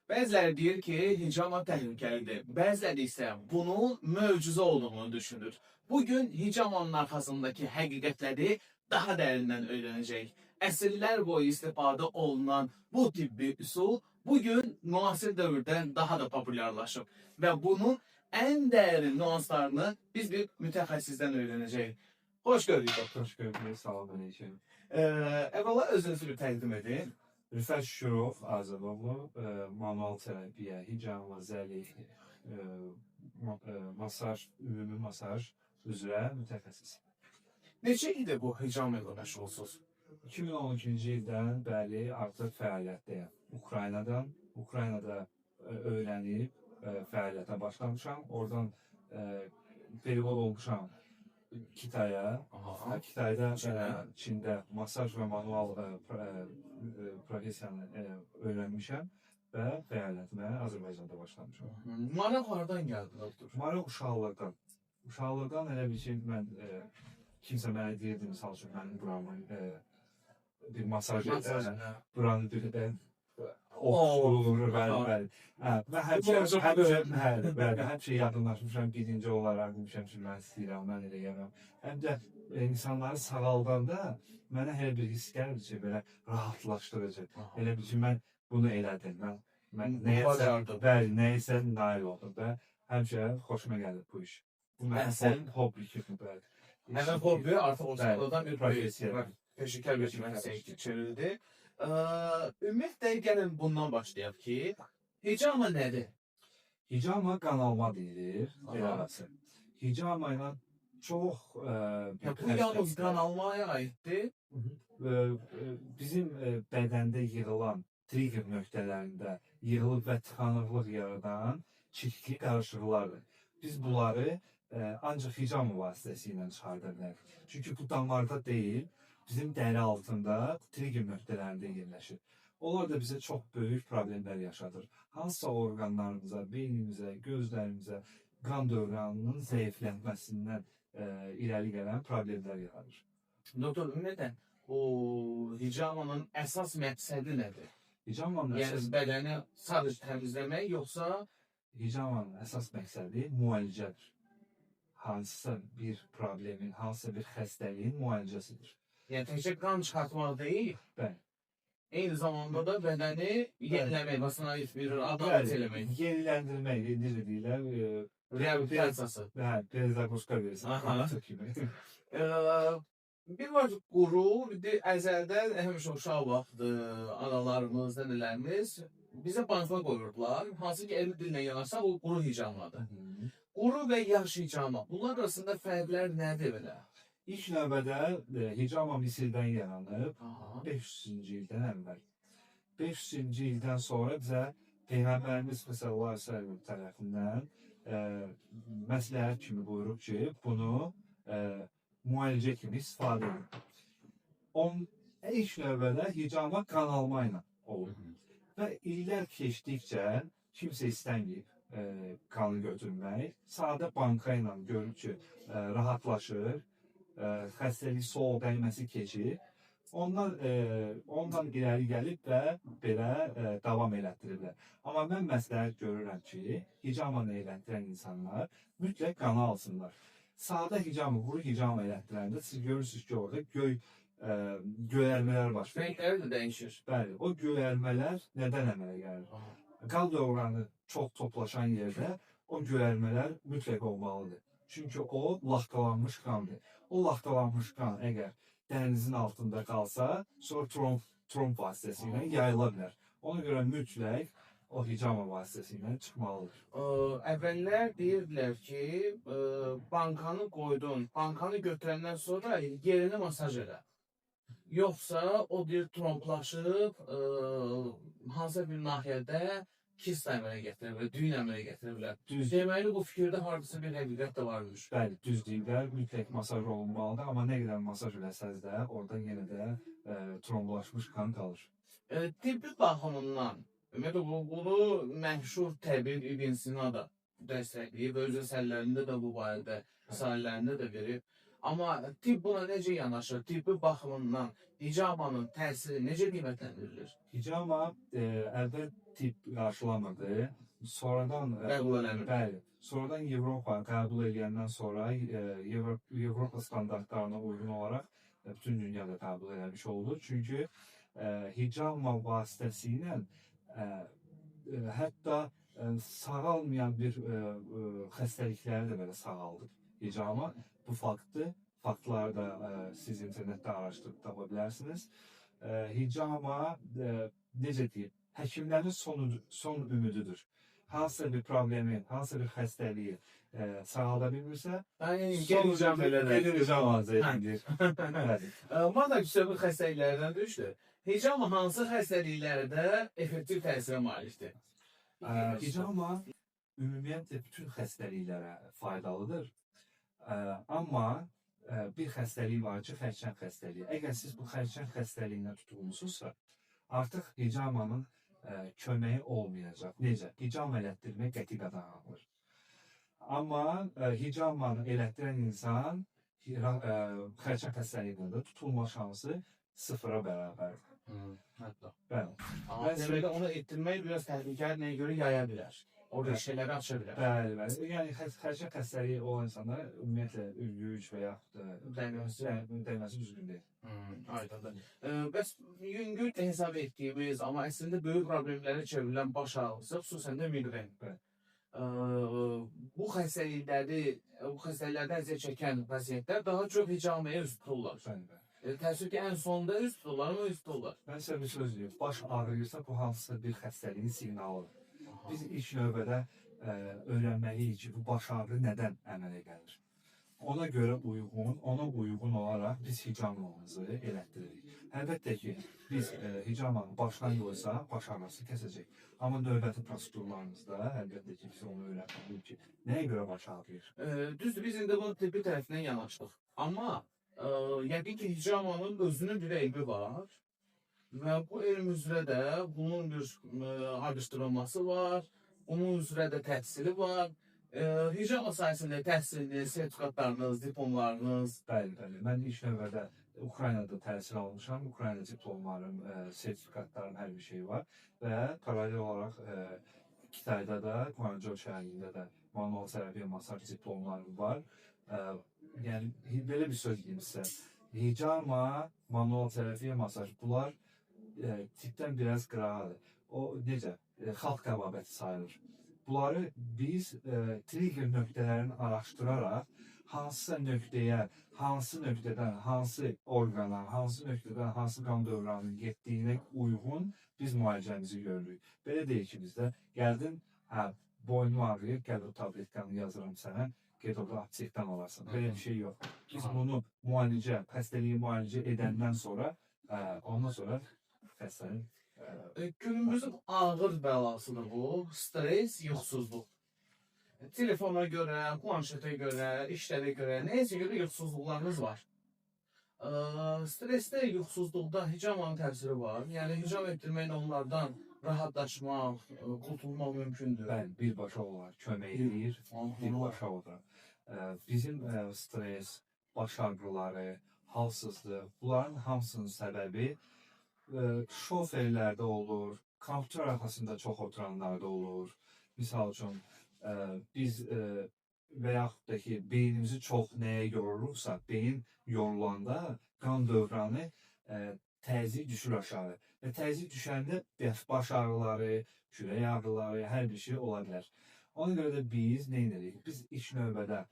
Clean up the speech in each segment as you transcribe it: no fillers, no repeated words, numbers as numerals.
Bəziləri deyir ki, hicama təhlükəlidir. Bəziləri isə bunun möcüzə olduğunu düşünür. Bugün hicamanın arxasındakı həqiqətləri daha dərindən öyrənəcək. Əsrlər boyu istifadə olunan bu tibbi üsul bugün müasir dövrdə daha da populyarlaşıb və bunun ən dərin nüanslarını biz bir mütəxəssisdən öyrənəcəyik. Hoş gördük doktor. Hoş gördük, salam aleyküm. Əvvəla özünüzü bir təqdim edin. Rüfət Şükürov Azadoğlu, manual terapiya, hicama, zəlik, masaj, ümumi masaj üzrə mütəxəssis. Neçə ildir bu hicam ilə məşğulsunuz? 2012-ci ildən bəri artıq fəaliyyətdəyəm. Ukraynada öyrənib fəaliyyətə başlamışam. Oradan perivod olmuşam Kitaya. Kitayda Çində masaj və manual professiyanı öyrənmişəm və fəaliyyətimə Azərbaycanda başlamışam. Maraq hardan gəldi doktor? Maraq uşaqlıqdan. Uşaqlıqdan elə bir şey mən kimsə mənə deyirdi, misal üçün mənim buramı bir masaj buranı bir olur, bəli. Və həmişə yadınlaşmışam, birinci olaraq demişəm ki, mən istəyirəm, mən eləyərəm. Həm də insanları sağaldanda mənə elə bir his gəlir ki, belə rahatlaşdırıcı. Elə bir ki, mən bunu elədim, mən nəyəsə nail oldum və həmişə xoşuma gəlir bu iş. Bu mənim hobbi kimi bəli. Həmin hobbi artıq uşaqlıqdan bir peşəkar bir məsələyə çevrildi. Ümumiyyətlə, gəlin bundan başlayaq ki, hicama nədir? Hicama qanalma deyilir, eləməsi. Hicama ilə çox... Bu yalnız qanalmaya aiddir. Bizim bədəndə yığılan trigger nöqtələrində yığılıb və tıxanıqlıq yaradan çirkli qarışıqlardır. Biz bunları ancaq hicama vasitəsilə çıxarda bilərik. Çünki bu damarda deyil, bizim dəri altında trigger nöqtələrində yerləşir. Onlar da bizə çox böyük problemlər yaşadır. Hansısa orqanlarımıza, beynimizə, gözlərimizə, qan dövranının zəiflənməsindən irəli gələn problemlər yaradır. Doktor, ümumiyyətlə, o hicamanın əsas məqsədi nədir? Yəni bədəni sadəcə təmizləmək, yoxsa? Hicamanın əsas məqsədi müalicədir. Hansısa bir problemin, hansısa bir xəstəliyin müalicəsidir. Yəni təkcə qan çıxartmaq deyil, bəli. Eyni zamanda da bədəni yeniləmək, vasitə bir adalet eləmək. Yeniləndirmək, necə deyirlər? Reabilitasiyası. Pedagojika verirsən. Bir var quru, bir əzəldən həmişə uşaq vaxtı analarımız, nənələrimiz bizə bankla qoyurdular. Hansı ki, elmi dillə yanaşsaq, o quru hicamladır. Quru və yaş hicama. Bunlar arasında fərqlər nədir belə? İlk növbədə hicama Misirdən yaranıb, 500-cü ildən əvvəl. 500-cü ildən sonra bizə Peyğəmbərimiz sallallahu əleyhi və səlləm tərəfindən məsləhət kimi buyurub ki, bunu müalicə kimi istifadə edin. İlk növbədə hicama qanalma ilə olur. Və illər keçdikcə kimsə istəməyib qanı götürmək, sadə banka ilə görür ki, rahatlaşır, xəstəlik soğuq dəyməsi keçir. Ondan irəli gəlib və belə davam elətdirirlər. Amma mən məsləhət görürəm ki, hicama elətdirən insanlar mütləq qanı alsınlar. Sadə hicama, quru hicama elətdirəndə siz görürsünüz ki, orada göyərmələr baş verir. Rəngləri də dəyişir. Bəli, o göyərmələr nədən əmələ gəlir? Qan dövranı çox toplaşan yerdə o göyərmələr mütləq olmalıdır. Çünki o laxtalanmış qandır. O laxtalanmış qan əgər dərinizin altında qalsa, sonra tromb vasitəsilə yayıla bilər. Ona görə mütləq o hicama vasitəsilə çıxmalıdır. Əvvəllər deyirdilər ki, bankanı qoydun, bankanı götürəndən sonra yerini masaj elə. Yoxsa o bir tromblaşıb, hansısa bir nahiyədə kist əmələ gətiriblər, düyün əmələ gətiriblər. Deməli, bu fikirdə hardasa bir həqiqət də varmış. Bəli, düz deyirlər, mütləq masaj olunmalıdır, amma nə qədər masaj eləsəz də, orada yenə də tromblaşmış qan qalır. Tibbi baxımından, bunu məşhur təbib İbn Sina da dəstəkləyib, öz əsərlərində də bu barədə risalələrində də verib. Amma tibb buna necə yanaşır? Tibbi baxımından hicamanın təsiri necə qiymətləndirilir? Hicama əvvəl tibb qarşılamırdı. Sonradan Qəbul eləmir. bəli, sonradan Avropa qəbul edəndən sonra Avropa standartlarına uyğun olaraq bütün dünyada qəbul eləmiş oldu. Çünki hicama vasitəsilə hətta sağalmayan bir xəstəlikləri də belə sağaldır. Hicama bu faktdır. Faktları da siz internetdə araşdırıb tapa bilərsiniz. Hicama necə deyim, həkimlərin son ümididir. Hansısa bir problemi, hansısa bir xəstəliyi sağalda bilmirsə, Gəlin hicam elə də. hicama edir. Mənə küçəvi xəstəliklərdən düşdü. Hicam hansı xəstəliklərdə effektiv təsirə malikdir? Hicama ümumiyyətlə bütün xəstəliklərə faydalıdır. Amma bir xəstəlik var ki, xərçəng xəstəliyi. Əgər siz bu xərçəng xəstəliyinə tutulmusunuzsa, artıq hicamanın köməyi olmayacaq. Necə? Hicama elətdirmək qəti qadağandır. Amma hicamanı elətdirən insan xərçəng xəstəliyində də tutulma şansı sıfıra bərabərdir. Hətta. Bəli. Demək onu etdirmək biraz təhlükəli nəyə görə yaya bilər. O riskləri aça bilər. Bəli, bəli. Yəni xərçəng xəstəliyi olan insanlara ümumiyyətlə ülgüc və yaxud dəyməsi düzgün deyil. Aydındır. Bəs yüngül hesab etdiyimiz, amma əslində böyük problemlərə çevrilən baş ağrısı, xüsusən də miqren. Bu xəstəliklərdən əziyyət çəkən pasientlər daha çox hicamaya üz tuturlar. Təəssüf ki, ən sonda üz tuturlar, amma üz tuturlar. Mən sizə bir söz deyim. Baş ağrıyırsa bu hansısa bir xəstəliyin siqnalıdır. Biz ilk növbədə öyrənməliyik ki, bu baş ağrı nədən əmələ gəlir. Ona görə ona uyğun olaraq biz hicamamızı elətdiririk. Əlbəttə ki, biz hicamanı başdan yoysaq, baş ağrısı kəsəcək. Amma növbəti prosedurlarımızda əlbəttə ki, biz onu öyrənməliyik ki, nəyə görə baş ağrıyır? Düzdür, biz indi bunun tibbi tərəfindən yanaşdıq. Amma yəqin ki, hicamanın özünün bir elmi var. Və bu elm üzrə də bunun bir araşdırılması var, bunun üzrə də təhsili var. Hicama sayəsində təhsiliniz, sertifikatlarınız, diplomlarınız. Bəli, bəli. Mən ilk növbədə Ukraynada təhsil almışam. Ukrayna diplomlarım, sertifikatlarım, hər bir şey var. Və paralel olaraq Kitayda da, Guangzhou şəhərində də manual terapiya masaj diplomlarım var. Yəni, belə bir söz deyim sizə. Hicama, manual terapiya masaj, bunlar tipdən biraz qırağıdır. O necə? Xalq qəbabəti sayılır. Bunları biz trigger nöqtələrini araşdıraraq hansısa nöqtəyə, hansı nöqtədən, hansı orqana, hansı nöqtədən, hansı qan dövranının getdiyinə uyğun biz müalicəmizi görürük. Belə deyil ki, bizdə gəldin, boynum ağrıyır, gəl o tabletkanı yazıram sənə, get orada aptekdən alarsan. Belə bir şey yox. Biz bunu müalicə, xəstəliyi müalicə edəndən sonra, ondan sonra xəstənin Günümüzün ağır bəlasıdır bu, stres, yuxusuzluq. Telefona görə, planşetə görə, işlərə görə, nəyəsə görə yuxusuzluqlarınız var. Stresdə, yuxusuzluqda hicamanın təsiri var. Yəni, hicam etdirməklə onlardan rahatlaşmaq, qurtulmaq mümkündür. Bəli, birbaşa olaraq kömək edir, birbaşa olaraq. Bizim stres, baş ağrıları, halsızlıq, bunların hamısının səbəbi şoferlərdə olur, kompüter arxasında çox oturanlarda olur. Misal üçün, biz və yaxud da ki, beynimizi çox nəyə yoruruqsa, beyin yorulanda qan dövranı təzyiq düşür aşağı. Və təzyiq düşəndə baş ağrıları, kürək ağrıları, hər bir şey ola bilər. Ona görə də biz nə edirik? Biz ilk növbədə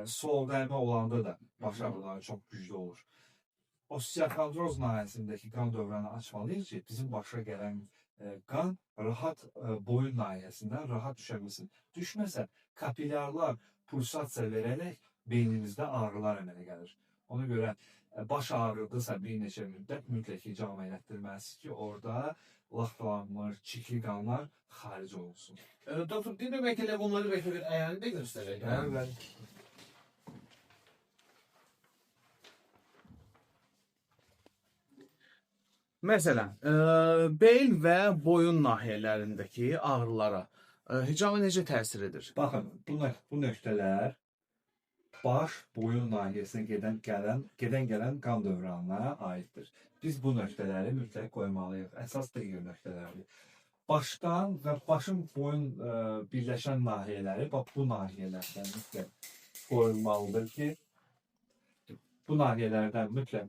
sol dərmə olanda da baş ağrıları çox güclü olur. Osteokondroz nahiyəsindəki qan dövranı açmalıyıq ki, bizim başa gələn qan rahat boyun nahiyəsindən rahat düşə bilsin. Düşməsə, kapilyarlar pulsasiya verərək beynimizdə ağrılar əmələ gəlir. Ona görə baş ağrıdısa bir neçə müddət mütləq hicama elətdirməlisiniz ki, orada laxtalanmış, çirkli qanlar xaric olsun. Doktor, demək elə bunları bir əyani göstərək. Bəli. Məsələn, bel və boyun nahiyələrindəki ağrılara hicama necə təsir edir? Baxın, bu nöqtələr baş boyun nahiyəsinə gedən qan dövranına aiddir. Biz bu nöqtələri mütləq qoymalıyıq. Əsas deyil nöqtələrdir. Başdan və başın boyun birləşən nahiyələri bu nahiyələrdən mütləq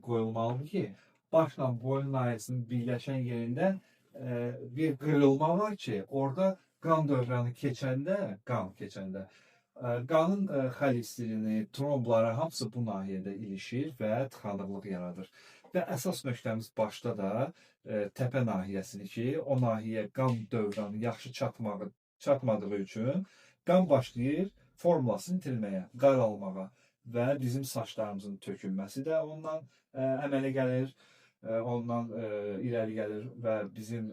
qoyulmalıdır ki, başla boyun nahiyəsinin birləşən yerindən bir qırılma var ki, orada qan dövranı keçəndə, qanın xolesterini, trombları hamısı bu nahiyədə ilişir və tıxanıqlıq yaradır. Və əsas nöqtəmiz başda da təpə nahiyəsidir ki, o nahiyə qan dövranı yaxşı çatmadığı üçün qan başlayır formulasını itirməyə, qaralmağa və bizim saçlarımızın tökülməsi də ondan əmələ gəlir, ondan irəli gəlir və bizim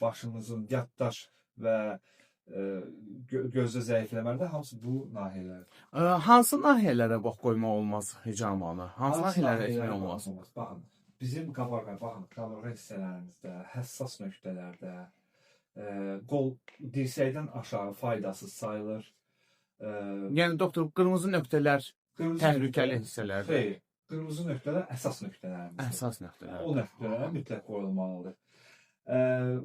başımızın yaddaş və gözdə zəifləmədə hamısı bu nahiyələrdir. Hansı nahiyələrə bax qoymaq olmaz hicamanı? Hansı nahiyələrə etmək olmaz? Baxın, bizim qabarğa hissələrimizdə, həssas nöqtələrdə qol dirsəkdən aşağı faydasız sayılır. Yəni doktor, qırmızı nöqtələr təhlükəli hissələrdir. Xeyr, qırmızı nöqtələr əsas nöqtələrimizdir. Əsas nöqtələr. O nöqtələrə mütləq qoyulmalıdır.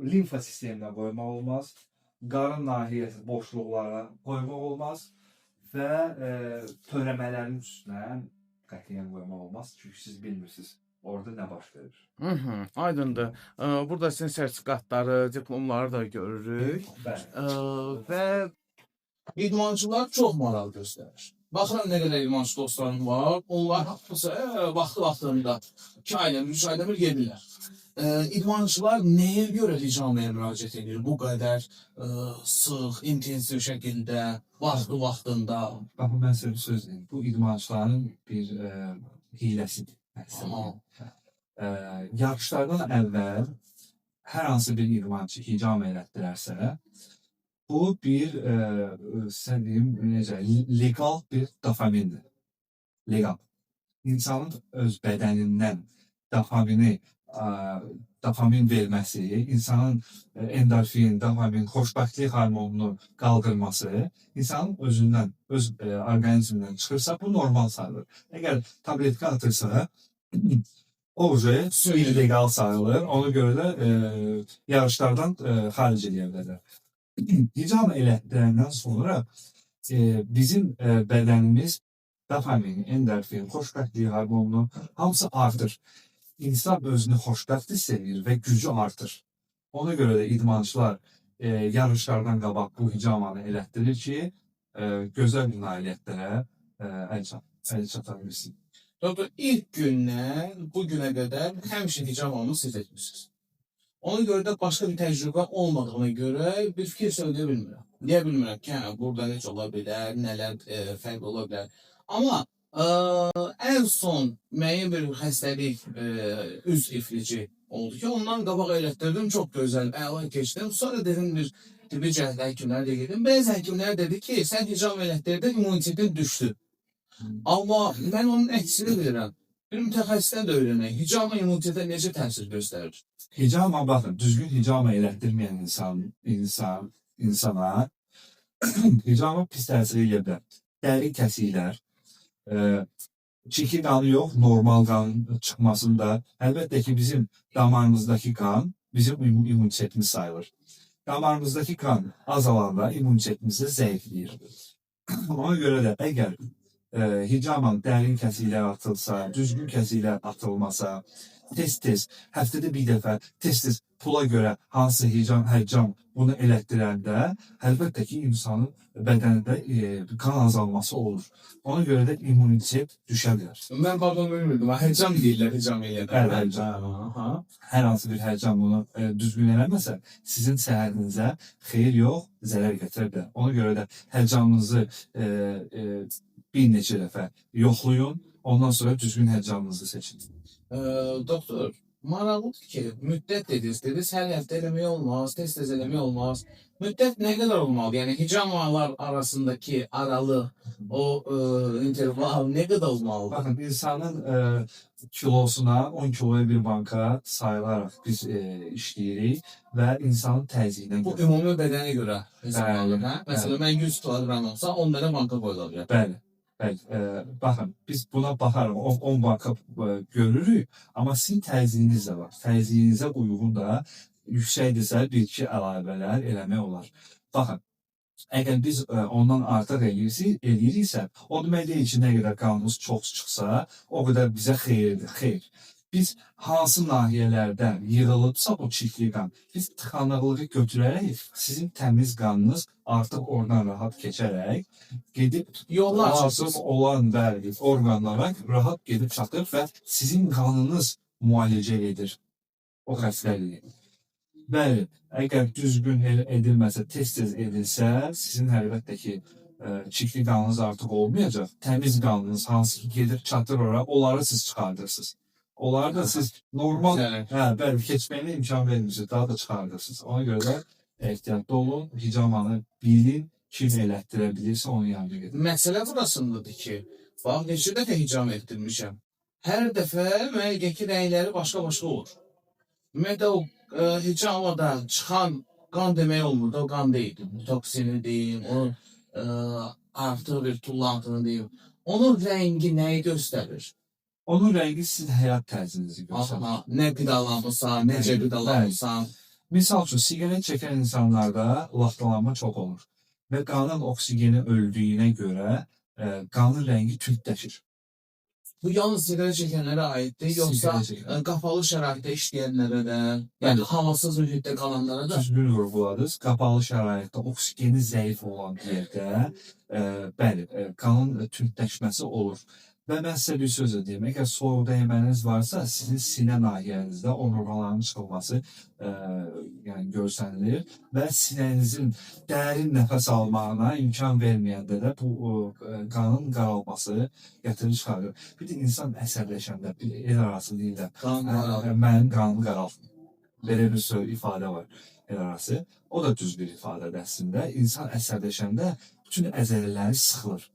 Limfa sisteminə qoymaq olmaz. Qarın nahiyəsi boşluqlara qoymaq olmaz və törəmələrin üstünə qətiyyən qoymaq olmaz. Çünki siz bilmirsiniz orada nə baş verir. Aydındır. Burada sizin sertifikatları, diplomları da görürük. Və idmançılar çox maral göstərir. Baxıram nə qədər idmançı dostlarım var. Onlar hamısı vaxtında 2 ayda, 3 ayda bir gedirlər. İdmançılar nəyə görə hicamaya müraciət edir? Bu qədər sıx, intensiv şəkildə, vaxtında. Baxın, mən sizə bir söz deyim. Bu idmançıların bir hiləsidir. Yarışlardan əvvəl hər hansı bir idmançı hicam elətdirərsə, bu bir, sizə deyim, legal bir dopamindir. Legal. İnsanın öz bədənindən dopamin verməsi, insanın endorfin, dopamin, xoşbəxtlik hormonunu qaldırması insanın özündən, öz orqanizmindən çıxırsa, bu normal sayılır. Əgər tabletka atırsa, o illegal sayılır. Ona görə də yarışlardan xaric edə bilər. Hicam elətdirəndən sonra bizim bədənimiz dopamin, endorfin, xoşbəxtlik hormonunu hamısı artır. İnsan özünü xoşbəxt hiss edir və gücü artır. Ona görə də idmançılar yarışlardan qabaq bu hicamanı elətdirir ki, gözəl nailiyyətlərə əl çata bilsin. Doktor, ilk gündən bu günə qədər həmişə hicamanı siz etmişsiniz. Ona görə də başqa bir təcrübə olmadığına görə bir fikir söyləyə bilmirəm. Deyə bilmirəm ki, burada necə ola bilər, nələr fərq ola bilər. Amma ən son müəyyən bir xəstəlik üz iflici oldu ki, ondan qabaq elətdirdim, çox gözəl, əla keçdim. Sonra dedim bir tibbi cəhətdə həkimlərə də gedim. Bəzi həkimlər dedi ki, sən hicam elətdirdin, immunitetin düşdü. Amma mən onun əksini bilirəm. Bir mütəxəssisdən də öyrənək. Hicama immunitetə necə təsir göstərir? Hicama baxın, düzgün hicama elətdirməyən insana hicama pis təsir edə bilər. Dəri kəsilər, çiki qanı yox, normal qanın çıxmasında, əlbəttə ki, bizim damarımızdakı qan bizim immunitetimiz sayılır. Damarımızdakı qan azalanda immunitetimiz də zəifləyir. Ona görə də əgər hicaman dərin kəsiklər atılsa, düzgün kəsiklər atılmasa, tez-tez, həftədə bir dəfə, tez-tez pula görə hansı hicam bunu elətdirəndə, əlbəttə ki, insanın bədənində qan azalması olur. Ona görə də immunitet düşə bilər. Mən pardon bilmirdim. Hicam deyirlər, hicam eləyəndə. Hicam. Hər hansı bir hicam bunu düzgün eləməsə, sizin səhərinizə xeyir yox, zərər gətirə bilər. Ona görə də hicamınızı bir neçə dəfə yoxlayın, ondan sonra düzgün hicamınızı seçin. Doktor, maraqlıdır ki, müddət dediniz, hər həftə eləmək olmaz, tez-tez eləmək olmaz. Müddət nə qədər olmalı? Yəni hicamalar arasındakı aralıq, o interval nə qədər olmalıdır? Baxın, insanın kilosuna 10 kiloya bir banka sayılaraq biz işləyirik və insanın təzyiqinə Bu ümumi bədənə görə hesablanır, hə? Məsələn, mən 100 kiloqram olsa 10 dənə banka qoyulur. Bəli. Bəli, baxın, biz buna baxarıq, 10 bakıb görürük, amma sizin təzyiqiniz də var. Təzyiqinizə uyğun da yüksəkdirsə bir-iki əlavələr eləmək olar. Baxın, əgər biz ondan artıq eləyiriksə, o demək deyil ki, nə qədər qanımız çox çıxsa, o qədər bizə xeyirdir. Xeyr. Biz hansı nahiyələrdə yığılıbsa bu çirkli qan, biz tıxanıqlığı götürərək sizin təmiz qanınız artıq oradan rahat keçərək gedib Yollar lazım olan bəli orqanlara rahat gedib çatır və sizin qanınız müalicə edir o xəstəliyi. Bəli, əgər düzgün edilməsə, tez-tez edilsə, sizin əlbəttə ki, çirkli qanınız artıq olmayacaq. Təmiz qanınız hansı ki gedir çatır ora, onları siz çıxardırsınız. Onları da siz normal, bəli, keçməyinə imkan vermirsiniz, daha da çıxardırsınız. Ona görə də ehtiyatlı olun, hicamanı bilin, kim elətdirə bilirsə onun yanına gedin. Məsələ burasındadır ki, bax, neçə dəfə hicam etdirmişəm. Hər dəfə müəyyəki rəngləri başqa-başqa olur. Ümumiyyətlə, o hicamada çıxan qan demək olmur da, o qan deyil. Toksini deyim, o artıq bir tullantını deyim. Onun rəngi nəyi göstərir? Onun rəngi sizin həyat tərzinizi göstərir. Aha, nə qidalanırsan, necə qidalanırsan. Misal üçün, siqaret çəkən insanlarda laxtalanma çox olur və qanın oksigeni öldüyünə görə qanın rəngi tündləşir. Bu yalnız siqaret çəkənlərə aiddir, yoxsa qapalı şəraitdə işləyənlərə də, yəni havasız mühitdə qalanlara da? Düzgün vurguladınız. Qapalı şəraitdə oksigeni zəif olan yerdə bəli, qanın tündləşməsi olur. Və mən sizə bir söz deyim, əgər soyuq dəyməniz varsa, sizin sinə nahiyənizdə onurğaların çıxılması yəni görsənilir və sinənizin dərin nəfəs almağına imkan verməyəndə də bu qanın qaralması gətirir çıxarır. Bir də insan əsəbləşəndə, bir el arası deyil də, mənim qanım qaraltmır. Belə bir söz, ifadə var el arası. O da düz bir ifadədir əslində. İnsan əsəbləşəndə bütün əzələləri sıxılır.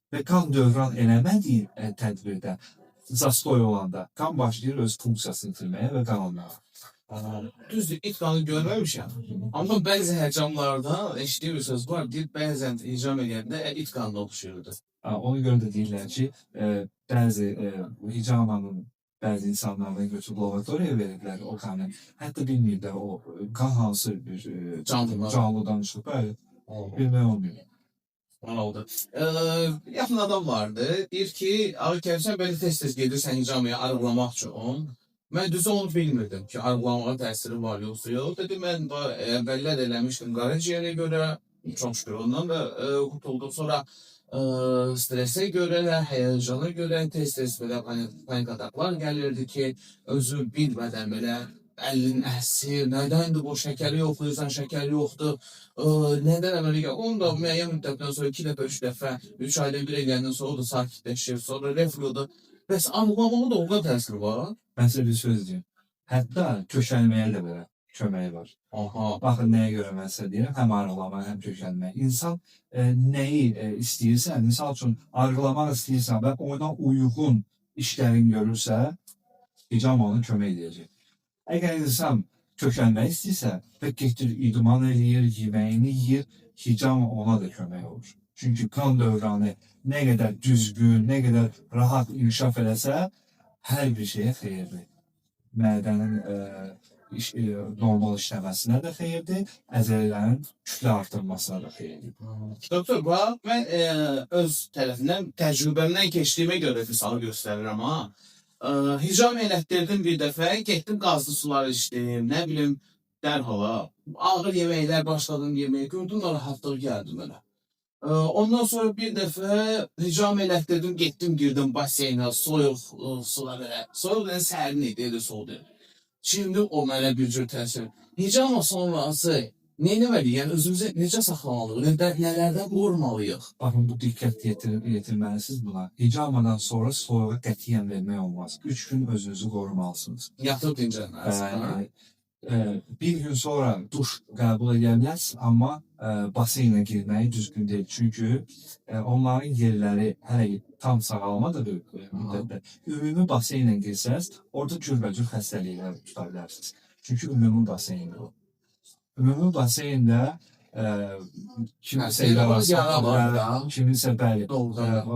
Və qan dövran eləmədiyi tədbirdə, zastoy olanda, qan başlayır öz funksiyasını itirməyə və qan almağa. Düzdür, it qanı görməmişəm. Amma bəzi həcamlarda eşitdiyi bir söz var, deyir, bəzən hicam edəndə it qanına oxşuyurdu. Ona görə də deyirlər ki, bəzi hicamanın bəzi insanlardan götürüb laboratoriyaya veriblər o qanı. Hətta bilmirlər o qan hansı bir canlıdan çıxıb, bilmək olmuyor. Oldu. Yaxın adam vardı. Deyir ki, Ağa Kərim, belə tez-tez gedirsən hicamaya arıqlamaq üçün. Mən düzü onu bilmirdim ki, arıqlamağa təsiri var yoxsa yox. Dedim, mən əvvəllər eləmişdim qaraciyərə görə. Çox şükür ondan da qurtuldum. Sonra stresə görə, həyəcana görə tez-tez belə panik ataklar gəlirdi ki, özü bilmədən belə əlin əsir, nədəndir bu, şəkəri yoxlayırsan, şəkəri yoxdur, nədən əməli gəlir? Onu da müəyyən müddətdən sonra 2 dəfə, 3 dəfə, 3 ayda bir eləyəndən sonra o da sakitləşir, sonra refluda. Bəs arıqlamada da o qədər təsir var? Mən sizə bir söz deyim. Hətta kökəlməyə də belə köməyi var. Baxın, nəyə görə mən sizə deyirəm, həm arıqlama, həm kökəlmə. İnsan nəyi istəyirsə, misal üçün arıqlamaq istəyirsən və ona uyğun işlərin görürsə, hicam ona kömək edəcək. Əgər insan kökəlmək istəyirsə və getir idman eləyir, yeməyini yeyir, hicam ona da kömək olur. Çünki qan dövranı nə qədər düzgün, nə qədər rahat inkişaf eləsə, hər bir şeyə xeyirdir. Mədənin normal işləməsinə də xeyirdir, əzələlərin kütlə artırmasına da xeyirdir. Doktor, bax, mən öz tərəfindən, təcrübəmdən keçdiyimə görə misalı göstərirəm, ha. Hicam elətdirdim bir dəfə, getdim qazlı sular içdim, nə bilim, dərhala, ağır yeməklər başladım yeməyə, gördüm, rahatlıq gəldi mənə. Ondan sonra bir dəfə hicam elətdirdim, getdim, girdim baseynə, soyuq sular elə, soyuq elə sərin idi, elə soğudu. Şimdi o mənə bir cür təsir. Hicama sonrası nə etməliyik? Yəni özümüzü necə saxlamalıyıq? Nələrdən qorunmalıyıq? Baxın, bu diqqət yetirməlisiniz buna. Hicamadan sonra soyuğa qətiyyən vermək olmaz. 3 gün özünüzü qorumalısınız. Yatıb dincəlməlisiniz. Bir gün sonra duş qəbul edə bilərsiniz, amma baseynə girməyi düzgün deyil. Çünki onların yerləri hələ tam sağalmadır müddətdə. Ümumi baseynlə girsəz, orada cürbəcür xəstəliklər tuta bilərsiniz. Çünki ümumi baseyndir o. Ümumi baseyndə kiminsə Hə, ilə o arasında, yara var da. kiminsə bəli, Doğrudan. o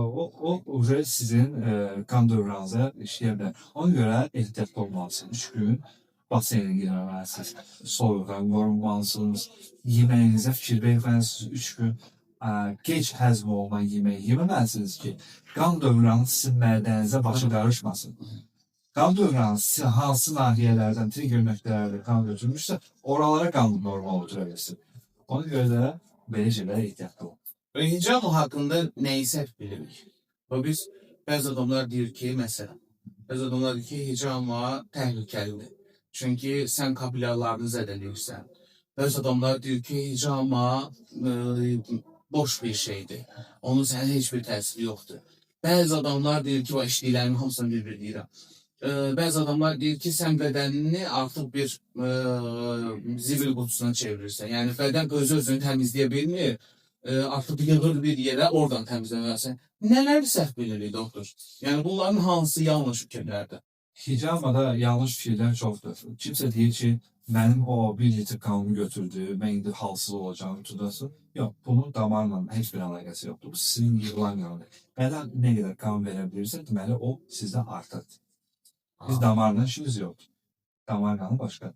sizin qan dövranınıza işləyə bilər. Ona görə ehtiyatlı olmalısınız. 3 gün baseynə girməməlisiniz, soyuqdan qorunmalısınız, yeməyinizə fikir verməlisiniz. 3 gün gec həzm olunan yemək yeməməlisiniz ki, qan dövranı sizin mədənizə başı qarışmasın. Qan dövranı sizin hansı nahiyələrdən, trigger nöqtələrdə qan götürmüşsə, oralara qan normal otura bilsin. Ona görə də belə şeylərə ehtiyatlı olun. Hicam haqqında nəyi səhv bilirik? Və biz bəzi adamlar deyir ki, məsələn, bəzi adamlar deyir ki, hicama təhlükəlidir. Çünki sən kapilyarlarını zədələyirsən. Bəzi adamlar deyir ki, hicama boş bir şeydir. Onun sənə heç bir təsiri yoxdur. Bəzi adamlar deyir ki, o işləyirlərin hamısını bir-bir deyirəm. Bəzi adamlar deyir ki, sən bədənini artıq bir zibil qutusuna çevirirsən. Yəni bədən özünü təmizləyə bilmir. Artıq yığır bir yerə, oradan təmizləməlisən. Nələri səhv bilirik, doktor? Yəni bunların hansı yanlış fikirlərdir? Hicamada yanlış fikirlər çoxdur. Kimsə deyir ki, mənim o 1 litr qanımı götürdü, mən indi halsız olacağım, tutasın. Yox, bunun damarla heç bir əlaqəsi yoxdur. Bu sizin yığılan qanıdır. Bədən nə qədər qan verə bilirsə, deməli o sizdə artıqdır. Biz damarla işimiz yoxdur. Damar qanı başqadır.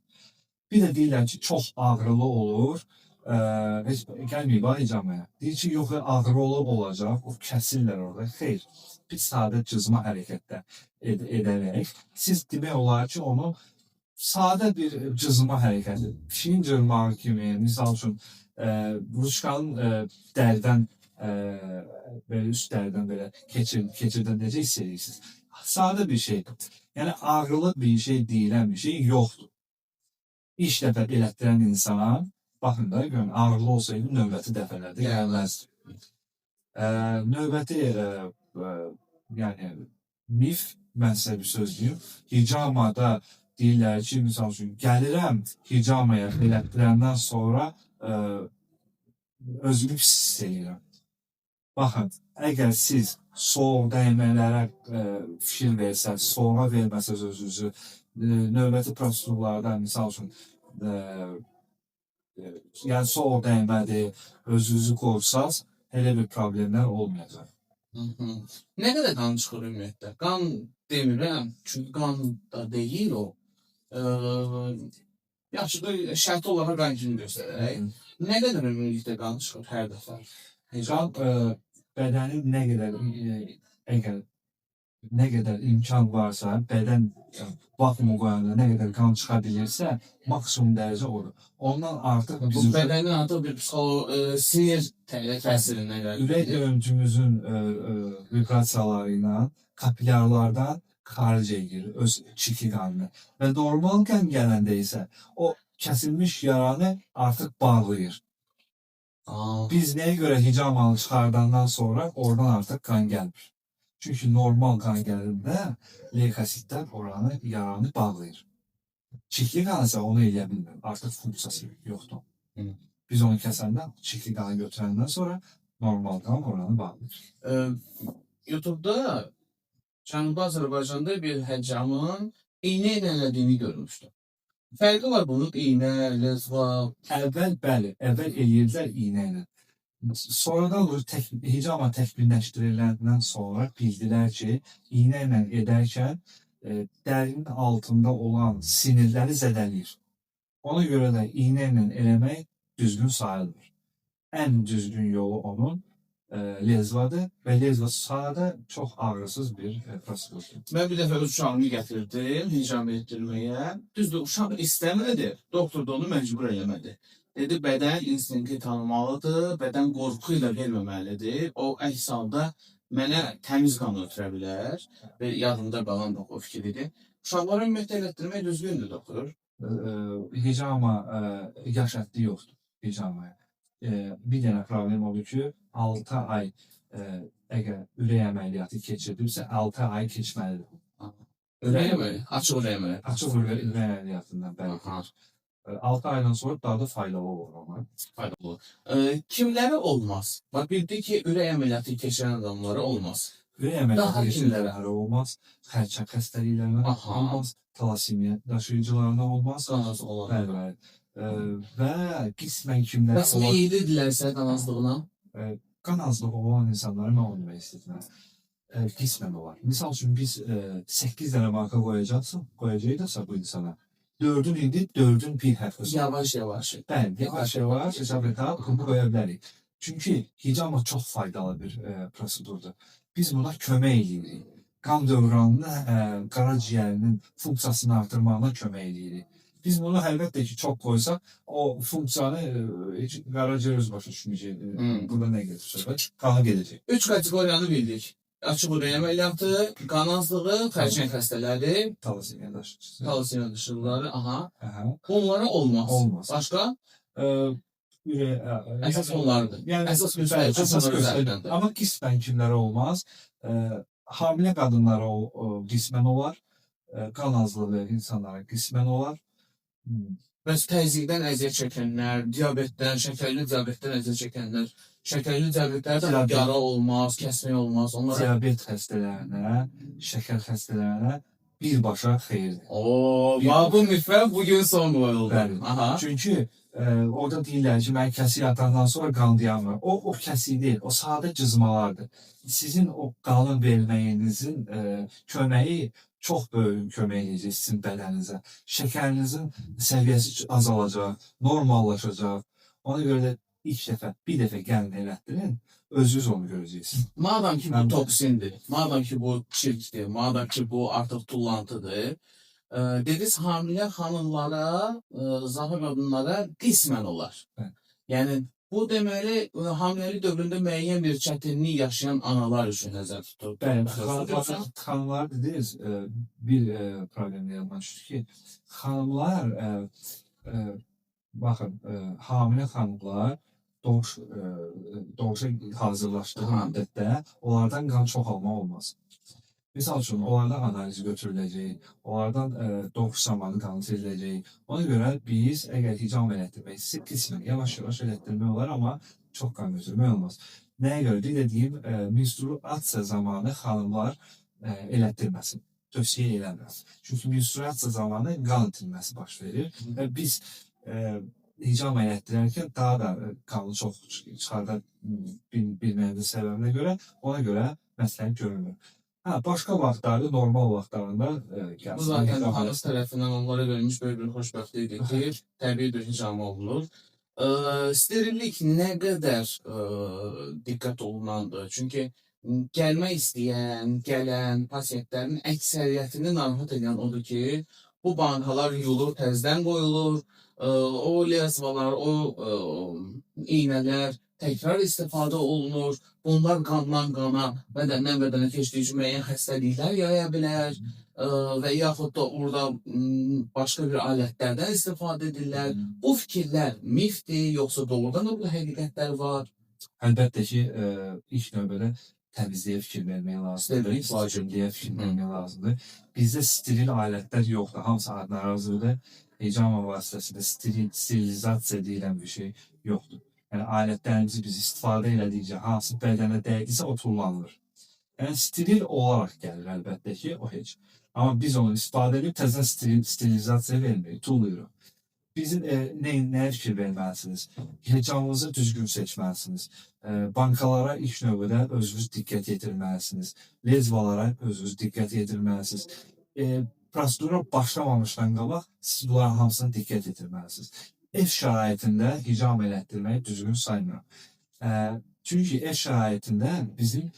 Bir də deyirlər ki, çox ağrılı olur. Heç gəlməyib ha hicamaya. Deyir ki, yox, ağrılı olacaq, o kəsirlər orada. Xeyr, bir sadə cızma hərəkətdə edərək, siz demək olar ki, onu sadə bir cızma hərəkəti, pişiyin cırmağı kimi, misal üçün, ruçkanın dərdən, belə üst dərdən belə keçirdən necə hiss edirsiniz? Sadə bir şeydir. Yəni, ağrılı bir şey deyilən bir şey yoxdur. İlk dəfə elətdirən insana, baxın da, görün, ağrılı olsaydı növbəti dəfələrdə gəlməzdi. Növbəti, yəni, mif, mən sizə bir söz deyim, hicamada deyirlər ki, misal üçün, gəlirəm hicamaya elətdirəndən sonra özümü pis hiss edirəm. Baxın, əgər siz soğuq dəymələrə fikir versəz, soğuğa verməsəz özünüzü, növbəti prosedurlarda, misal üçün, yəni soğuq dəymədir, özünüzü qorsaz, elə bir problemlər olmayacaq. Nə qədər qan çıxır ümumiyyətlə? Qan demirəm, çünki qan da deyil o. Yaxşı da şərti olaraq rəngini göstərək. Nə qədər ümumiyyətlə qan çıxır hər dəfə? Qan bədənin nə qədər imkan varsa, bədən vakuum qoyanda nə qədər qan çıxa bilirsə, maksimum dərəcə odur. Ondan artıq bu bədənin artıq bir sinir təsirindən gəlir. Ürək döyüntümüzün vibrasiyaları ilə kapilyarlardan xaric edir öz çiki qanını. Və normal qan gələndə isə o kəsilmiş yaranı artıq bağlayır. Biz nəyə görə hicamanı çıxardandan sonra oradan artıq qan gəlmir. Çünki normal qan gəlində leykositlər oranı, yaranı bağlayır. Çikli qan isə onu eləyə bilmir. Artıq funksiyası yoxdur. Biz onu kəsəndə, çikli qanı götürəndən sonra normal qan oranı bağlayır. YouTube'da Cənubi Azərbaycanda bir həccamın iynə ilə elədiyini görmüşdüm. Fərqi var bunun iynə, lezva? Əvvəl eləyirdilər iynə ilə. Sonradan hicama təkmilləşdiriləndən sonra bildilər ki, iynə ilə edərkən dərinin altında olan sinirləri zədələyir. Ona görə də iynə ilə eləmək düzgün sayılmır. Ən düzgün yolu onun lezvadır və lezva sadə, çox ağrısız bir prosedurdur. Mən bir dəfə öz uşağımı gətirdim hicam etdirməyə. Düzdür, uşaq istəmədi, doktor da onu məcbur eləmədi. Dedi, bədən instinkti tanımalıdır, bədən qorxu ilə verməməlidir. O əks halda mənə təmiz qan ötürə bilər və yadımda qalan da o fikir idi. Uşaqları ümumiyyətlə elətdirmək düzgündür, doktor. Hicama yaş həddi yoxdur hicamaya. Bir dənə problem odur ki, 6 ay əgər ürək əməliyyatı keçirdimsə, 6 ay keçməlidir. Ürək əməliyyatı? Açıq ürək əməliyyatı? Açıq ürək əməliyyatından bəli. 6 aydan sonra daha da faydalı olur ona. Faydalı olur. Kimləri olmaz? Bax, bildik ki, ürək əməliyyatı keçirən adamlara olmaz. Ürək əməliyyatı keçirənlərə olmaz, xərçəng xəstəliklərində olmaz, talasemiya daşıyıcılarında olmaz. Qanaz olan. Bəli. və qismən kimlər Bəs meyillidirlərsə qanazlığına? qan azlığı olan insanlara mən onu demək istəyirəm. Qismən olar. Misal üçün biz 8 dənə marka qoyacaqsa bu insana, 4'ün indi 4'ün bir həftəsi. Yavaş yavaş. Bəli, yavaş-yavaş hesab edib bunu qoya bilərik. Çünki hicama çox faydalı bir prosedurdur. Biz buna kömək edirik. Qan dövranını, qaraciyərinin funksiyasını artırmağına kömək edirik. Biz bunu əlbəttə ki, çox qoysaq, o funksiyanı qaraciyər öz başa düşməyəcək. Burada nə gedir söhbət? Qana gedəcək. 3 kateqoriyanı bildik. Açıq ürək əməliyyatı, qan azlığı, xərçəng xəstələri, Talasemiya daşıyıcısı. talasemiya dışırları, aha. Aha. Bunlara olmaz. Olmaz. Başqa? Əsas onlardır. Əsas göstərici Əsas bunlar göstərici. üzərindəndir. Amma qismən kimlərə olmaz. Hamilə qadınlara qismən olar. Qan azlığı insanlara qismən olar. Bəs təzyiqdən əziyyət çəkənlər, diabetdən, şəkərli diabetdən əziyyət çəkənlər, şəkərli diabetlərdə Diabet. yara olmaz, kəsmək olmaz. Onlara Diabet xəstələrinə, şəkər xəstələrinə birbaşa xeyirdir. bu müfrə bugün son qoyuldu. Bəli. Aha. Çünki orada deyirlər ki, mən kəsik atandan sonra qan dayanmır. O kəsik deyil, o sadə cızmalardır. Sizin o qanın verməyinizin köməyi çox böyük kömək edəcək sizin bədəninizə. Şəkərinizin səviyyəsi azalacaq, normallaşacaq. Ona görə də bir dəfə gəlin elətdirin, özünüz onu görəcəksiniz. Madem ki bu toksindir, madem ki bu çirkdir, madem ki bu artıq tullantıdır, dediniz hamilə xanımlara, zahir qadınlara qismən olar. Bəli. Yəni bu deməli hamiləlik dövründə müəyyən bir çətinlik yaşayan analar üçün nəzərdə tutulur. Bəli, xanımlar dediniz, bir problemlə yandan düşdü ki, xanımlar, baxın, hamilə xanımlar doğuşa hazırlaşdığı müddətdə onlardan qan çox alma olmaz. Misal üçün, onlardan analizi götürüləcək, onlardan doğuş zamanı qanı çəkiləcək. Ona görə biz əgər hicam elətdirmək istəyir, qismən yavaş-yavaş elətdirmək olar, amma çox qan götürmək olmaz. Nəyə görə? Deyim, menstruasiya zamanı xanımlar elətdirməsin, tövsiyə eləmir. Çünki menstruasiya zamanı qan itirməsi baş verir və biz hicam elətdirərkən daha da qanı çox çıxarda bilməyimiz səbəbinə görə, ona görə məsləhət görülmür. Başqa vaxtlarda, normal vaxtlarında Bu zaten hanız tərəfindən onlara verilmiş böyük bir xoşbəxtlikdir ki, təbii bir hicam olunur. Sterillik nə qədər diqqət olunandır? Çünki gəlmək istəyən, gələn pasiyentlərin əksəriyyətini narahat edən odur ki, bu bankalar yuyulur, təzdən qoyulur, o lezvalar, o iynələr təkrar istifadə olunur. Bunlar qandan qana, bədəndən bədənə keçdiyi üçün müəyyən xəstəliklər yaya bilər və yaxud da orada başqa bir alətlərdən istifadə edirlər. Bu fikirlər mifdir, yoxsa doğrudan da burada həqiqətlər var? Əlbəttə ki, ilk növbədə təmizliyə fikir vermək lazımdır. Sterillik vacibdir. Sterilliyə fikir vermək lazımdır. Bizdə steril alətlər yoxdur. Hamısı adına razıdır. Hicama vasitəsində sterilizasiya deyilən bir şey yoxdur. Yəni, alətlərimizi biz istifadə elədikcə, hansı bədənə dəydisə, o tullanılır. Yəni, steril olaraq gəlir əlbəttə ki, o heç. Amma biz onu istifadə edib, təzən sterilizasiya vermirik, tullayırıq. Bizim nəyə fikir verməlisiniz? Hicamınızı düzgün seçməlisiniz. Bankalara ilk növbədə özünüz diqqət yetirməlisiniz. Lezvalara özünüz diqqət yetirməlisiniz. Prosedura başlamamışdan qabaq siz bunların hamısına diqqət yetirməlisiniz. Ev şəraitində hicam elətdirməyi düzgün saymıram. Çünki ev şəraitində bizim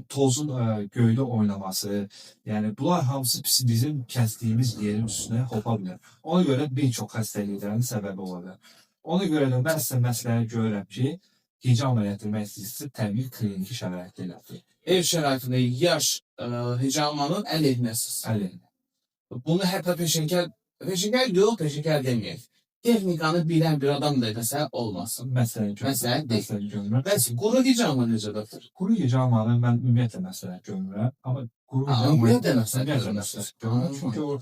tozun göydə oynaması, yəni bunlar hamısı bizim kəsdiyimiz yerin üstünə hopa bilər. Ona görə bir çox xəstəliklərin səbəbi ola bilər. Ona görə də mən sizə məsələni görürəm ki, hicam elətdirmək istəyirsə təbii kliniki şəraitdə elətdir. Ev şəraitində yaş hicamanın əleyhinəsiz. Əleyhinə. Bunu hətta peşəkar yox, peşəkar deməyək. Texnikanı bilən bir adam da desə olmaz. Məsələn görmürəm. Bəs quru hicamı necə doktor? Quru hicamanı mən ümumiyyətlə məsələn görmürəm. Amma quru Ümumiyyətlə məsələn görmürəm. Çünki o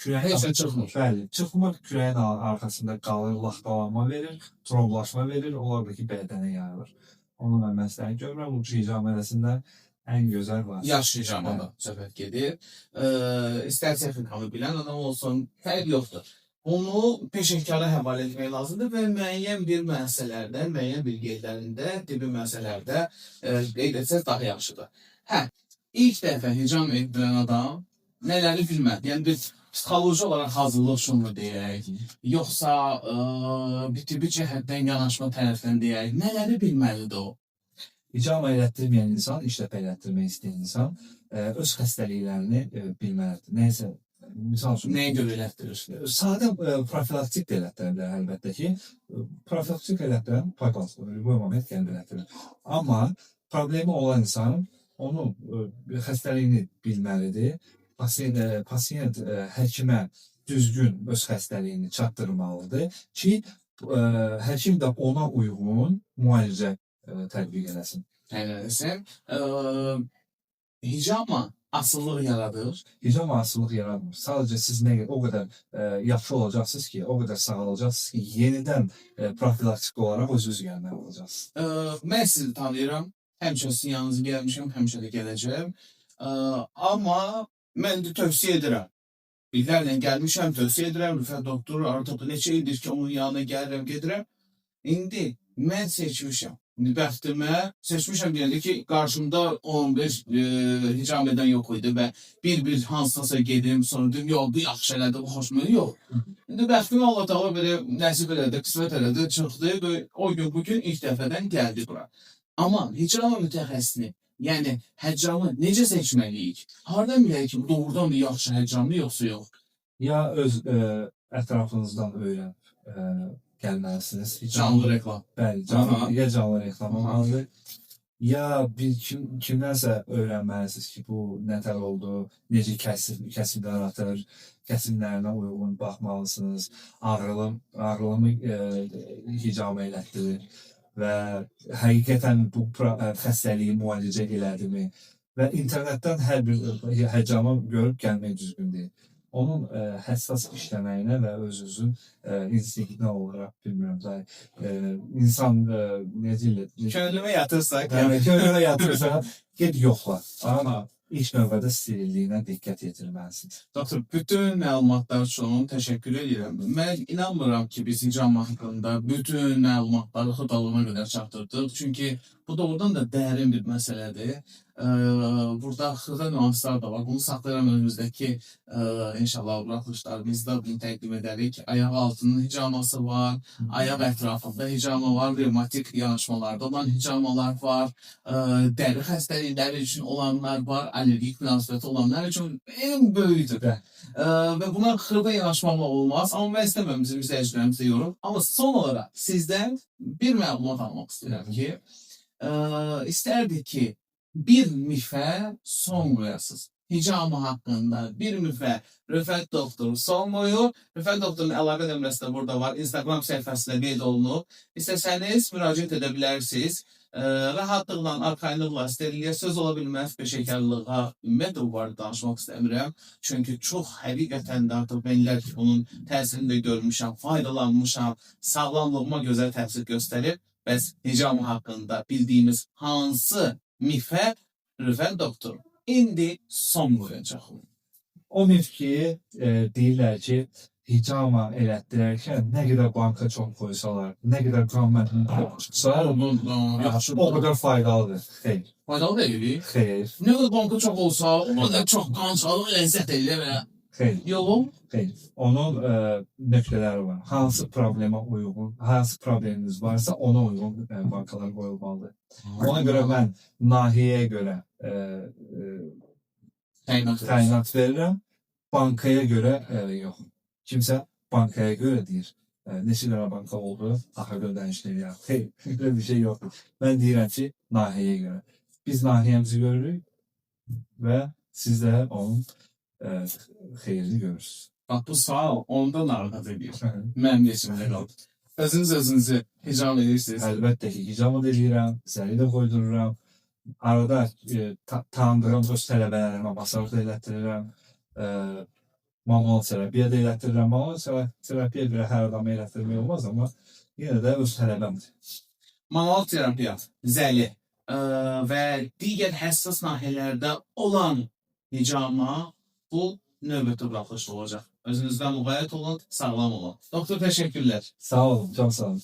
Heç nə çıxmır. Bəli, çıxmır, kürəyin arxasında qalır, laxtalanma verir, tromblaşma verir, onlar da ki bədənə yayılır. Onu mən məsləhət görmürəm. Ucu hicaməsində ən gözəl var. Yaş hicamada söhbət gedir. İstər texnikanı bilən adam olsun, fərq yoxdur. onu peşəkara həvalə etmək lazımdır və müəyyən bir müəssisələrdə, müəyyən bir yerlərində, tibbi müəssisələrdə qeyd etsək daha yaxşıdır. Hə, ilk dəfə hicam etdirən adam nələri bilməlidir? Yəni biz psixoloji olaraq hazırlıq şunu deyək, yoxsa bir tibbi cəhətdən yanaşma tərəfdən deyək, nələri bilməlidir o? Hicama elətdirməyən insan, ilk dəfə elətdirmək istəyən insan öz xəstəliklərini bilməlidir. Nəysə, misal üçün, Nəyə görə elətdirir? sadə profilaktik də elətdirə bilər əlbəttə ki. Profilaktik elətdirən bu moment gəlib elətdirir. Amma problemi olan insan onun xəstəliyini bilməlidir. Pasiyent həkimə düzgün öz xəstəliyini çatdırmalıdır ki, həkim də ona uyğun müalicə tətbiq eləsin. Eləsin. Hicama asıllıq yaradır. Hicama asıllıq yaratmır. Sadəcə siz o qədər yaxşı olacaqsınız ki, o qədər sağalacaqsınız ki, yenidən profilaktik olaraq özünüz gəlməli olacaqsınız. Mən sizi tanıyıram. Həmişə sizin yanınıza gəlmişəm, həmişə də gələcəm. Amma mən də tövsiyə edirəm. İllərlə gəlmişəm, tövsiyə edirəm. Rüfət doktor artıq neçə ildir ki, onun yanına gəlirəm, gedirəm. İndi mən seçmişəm. Bəxtimə seçmişəm deyəndə ki, qarşımda 15 hicam edən yox idi və bir hansısa gedim, sonra dedim, yox, bu yaxşı elədi, bu xoşuma yox. İndi bəxtimə Allah Taala belə nəsib elədi, qismət elədi, çıxdı və o gün bugün ilk dəfədən gəldi bura. Amma hicama mütəxəssisini, yəni həccamı necə seçməliyik? Hardan bilək ki, doğrudan da yaxşı həccamlı yoxsa yox? Ya öz ətrafınızdan öyrənib gəlməlisiniz. Canlı reklam. Bəli, ya canlı reklam olmalıdır, ya kimdənsə öyrənməlisiniz ki, bu nətər oldu, necə kəsimlər atır, kəsimlərinə uyğun baxmalısınız, ağrılımı hicama elətdirir və həqiqətən bu xəstəliyi müalicə elədimi və internetdən hər bir həccamı görüb gəlmək düzgün deyil. Onun həssas işləməyinə və öz-özün instinktinə olaraq, bilmirəm, insan necə ilə... Könlümə yatırsa, Könlümə yatırsa, get yoxla. Amma ilk növbədə sterilliyinə diqqət yetirməlisiniz. Doktor, bütün məlumatlar üçün təşəkkür edirəm. Mən inanmıram ki, biz hicam haqqında bütün məlumatları xırdalığına qədər çatdırdıq. Çünki bu doğrudan da dərin bir məsələdir. Burada xırda nüanslar da var. Bunu saxlayıram önümüzdəki inşallah buraxılışlarımızda bunu təqdim edərik. Ayaq altının hicaması var, ayaq ətrafında hicama var, revmatik yanaşmalarda olan hicamalar var, dəri xəstəlikləri üçün olanlar var, allergik münasibəti olanlar üçün en böyüdür. Və buna xırda yanaşmamla olmaz. Amma mən istəməm bizim izləyicilərimizi yorum. Amma son olaraq sizdən bir məlumat almaq istəyirəm ki, istərdik ki, bir mifə son qoyasınız. Hicama haqqında bir mifə Rüfət doktor son qoyur. Rüfət doktorun əlaqə nömrəsi də burada var. Instagram səhifəsində qeyd olunub. İstəsəniz müraciət edə bilərsiniz. Rahatlıqla, arxayınlıqla sterilliyə söz ola bilməz, peşəkarlığa ümumiyyətlə bu barədə danışmaq istəmirəm. Çünki çox həqiqətən də artıq mən illər ki, bunun təsirini də görmüşəm, faydalanmışam, sağlamlığıma gözəl təsir göstərib. Bəs hicama haqqında bildiyimiz hansı mifə Rüfət doktor indi son qoyacaq. O mif ki, deyirlər ki, hicama elətdirərkən nə qədər banka çox qoysalar, nə qədər qan məhdudluğu çıxsa, o qədər faydalıdır. Xeyr. Faydalı deyil. Xeyr. Nə qədər banka çox olsa, o qədər çox qan çalır, ləzzət edir və Xeyr. yox. Xeyr. Onun nöqtələri var. Hansı problemə uyğun, hansı probleminiz varsa ona uyğun bankalar qoyulmalıdır. Ona görə mən nahiyəyə görə təyinat verirəm, bankaya görə yox. Kimsə bankaya görə deyir, neçə dənə banka oldu, axırda ödənişləri yox. Xeyr, belə bir şey yoxdur. Mən deyirəm ki, nahiyəyə görə. Biz nahiyəmizi görürük və siz də onun xeyrini görürsünüz. Bax, bu sual ondan narahat edir. Mənim neçimdə qaldı. Özünüzü hicam edirsiniz. Əlbəttə ki, hicamı da edirəm, zəli də qoydururam. Arada tanıdığım öz tələbələrimə masaj da elətdirirəm. Manual terapiya da elətdirirəm. Manual terapiya görə hər adamı elətdirmək olmaz, amma yenə də öz tələbəmdir. Manual terapiya, zəli və digər həssas nahiyələrdə olan hicama bu növbəti buraxılış olacaq. Özünüzdən müğayət olun, sağlam olun. Doktor, təşəkkürlər. Sağ olun, çok sağ olun.